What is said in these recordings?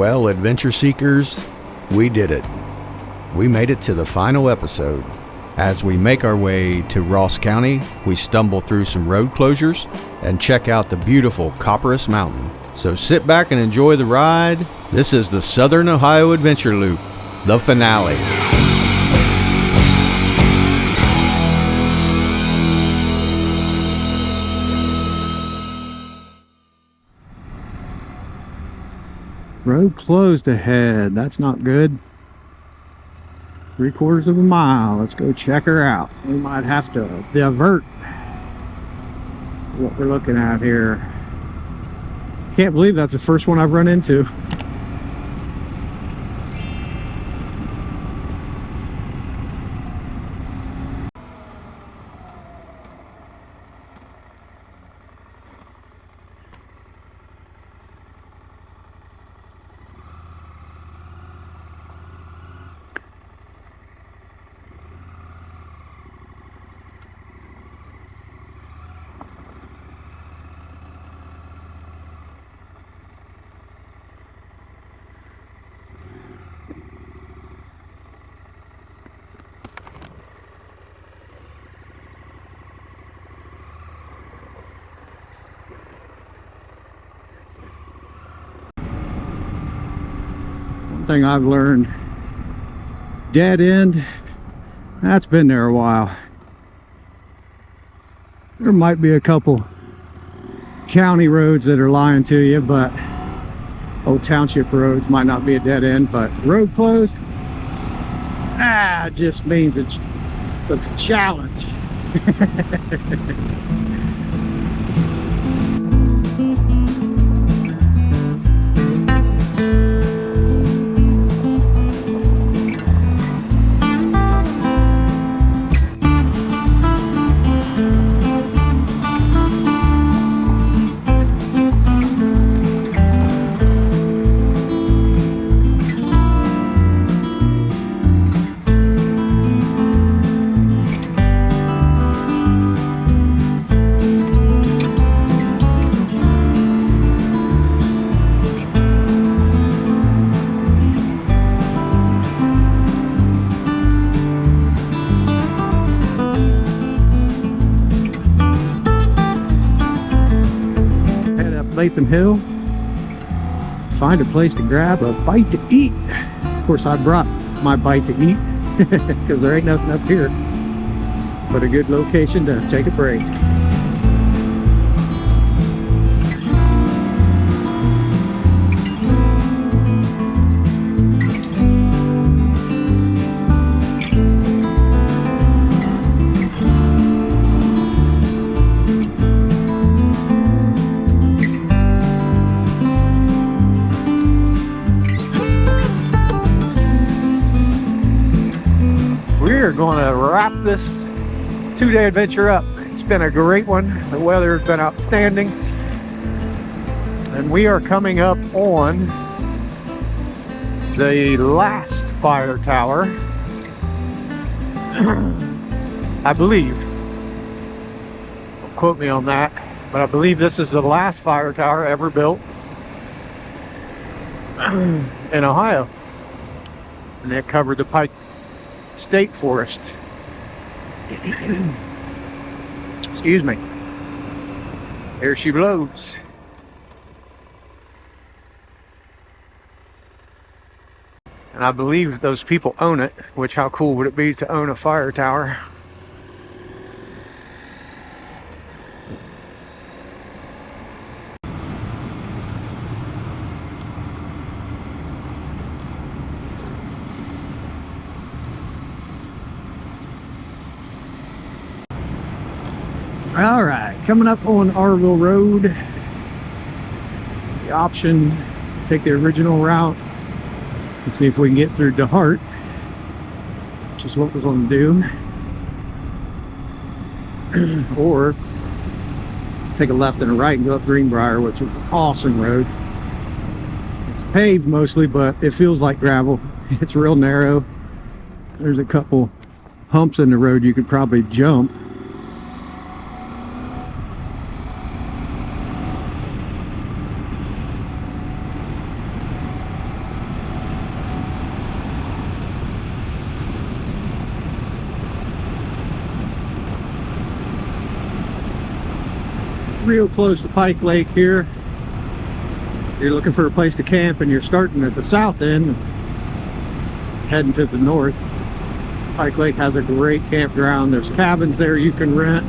Well, adventure seekers, we did it. We made it to the final episode. As we make our way to Ross County, we stumble through some road closures and check out the beautiful Copporous Mountain. So sit back and enjoy the ride. This is the Southern Ohio Adventure Loop, the finale. Road closed ahead. That's not good. 3/4 of a mile. Let's go check her out. We might have to divert. What we're looking at here. Can't believe that's the first one I've run into. Thing I've learned, dead end, that's been there a while. There might be a couple county roads that are lying to you, but old township roads might not be a dead end. But road closed, it just means it's a challenge. Latham Hill, find a place to grab a bite to eat. Of course, I brought my bite to eat because there ain't nothing up here but a good location to take a break. We're going to wrap this 2-day adventure up. It's been a great one. The weather has been outstanding. And we are coming up on the last fire tower. I believe. Don't quote me on that, but I believe this is the last fire tower ever built in Ohio. And it covered the Pike State Forest. Excuse me. Here she blows. And I believe those people own it, which how cool would it be to own a fire tower? All right, coming up on Arville Road. The option, take the original route and see if we can get through DeHart, which is what we're going to do. Or take a left and a right and go up Greenbrier, which is an awesome road. It's paved mostly, but it feels like gravel. It's real narrow. There's a couple humps in the road you could probably jump. real close to Pike Lake here. You're looking for a place to camp and you're starting at the south end, heading to the north. Pike Lake has a great campground. There's cabins there you can rent.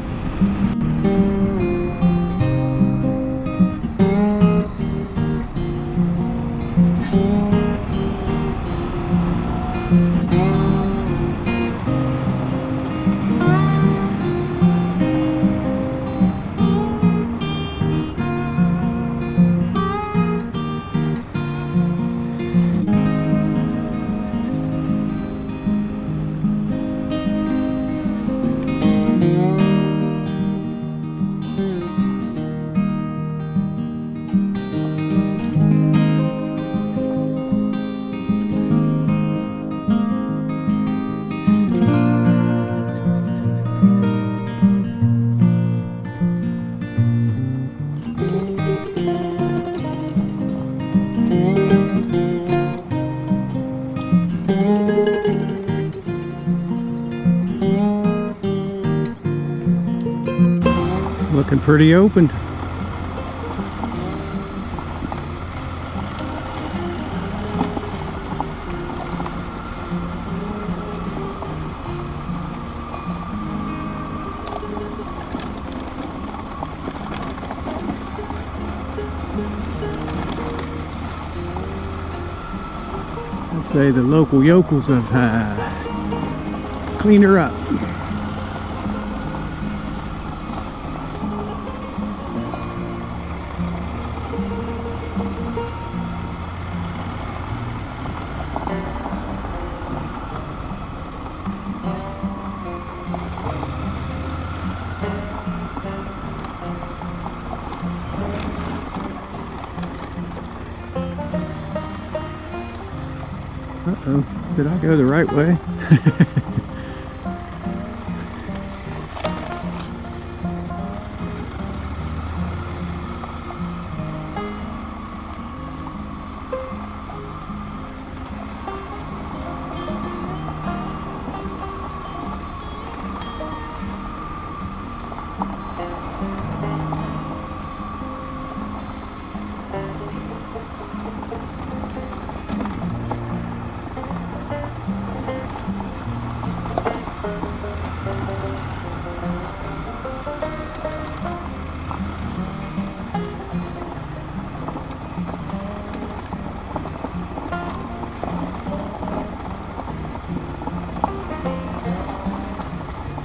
Looking pretty open. I'd say the local yokels have cleaned her up. Uh-oh, did I go the right way?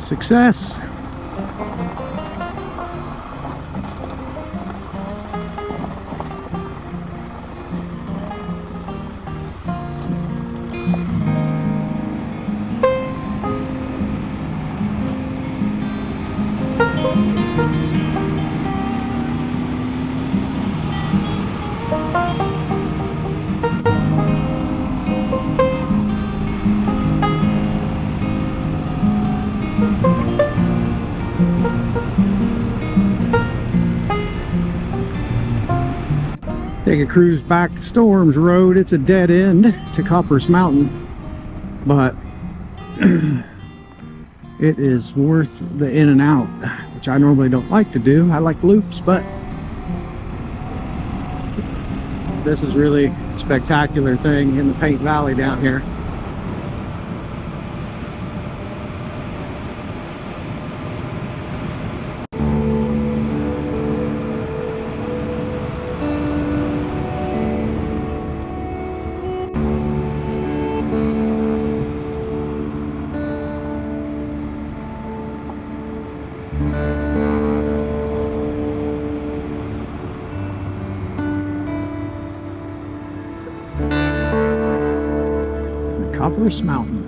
Success. Take a cruise back to Storms Road. It's a dead end to Copporous Mountain, but it is worth the in and out, which I normally don't like to do. I like loops, but this is really a spectacular thing in the Paint Valley down here. Copporous Mountain.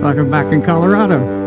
like I'm back in Colorado.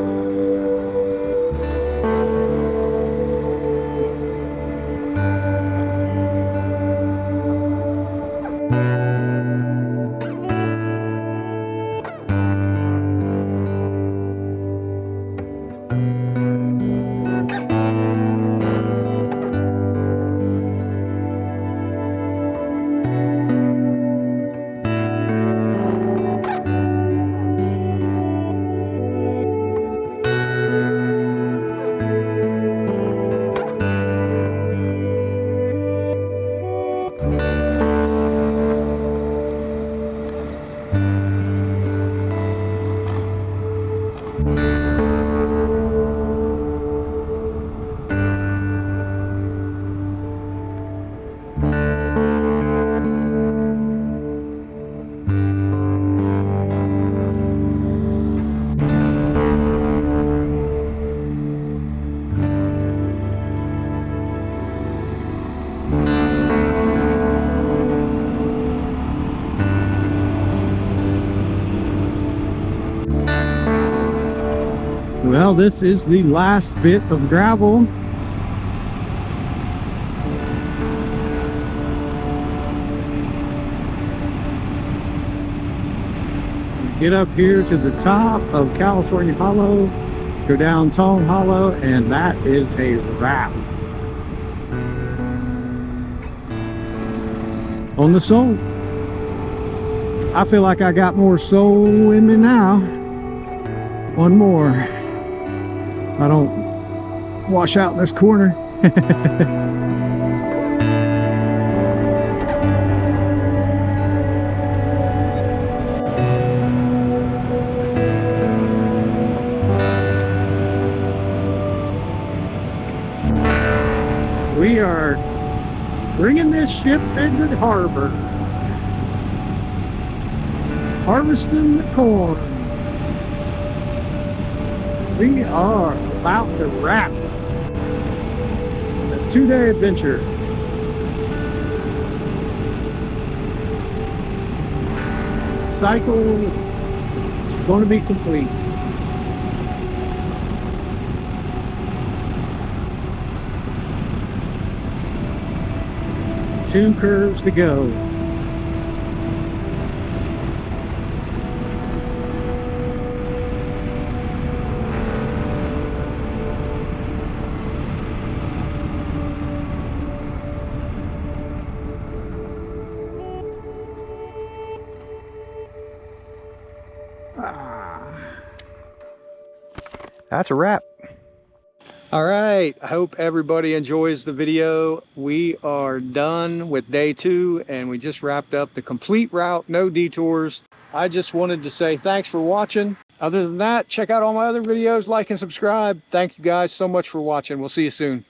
Well, this is the last bit of gravel. Get up here to the top of California Hollow, go down Tong Hollow, and that is a wrap on the soul. I feel like I got more soul in me now. One more. I don't wash out this corner. We are bringing this ship into the harbor, harvesting the corn. We are about to wrap this 2-day adventure. Cycle is going to be complete. Two curves to go. That's a wrap. All right, I hope everybody enjoys the video. We are done with day 2 and we just wrapped up the complete route, no detours. I just wanted to say thanks for watching. Other than that, check out all my other videos, like and subscribe. Thank you guys so much for watching. We'll see you soon.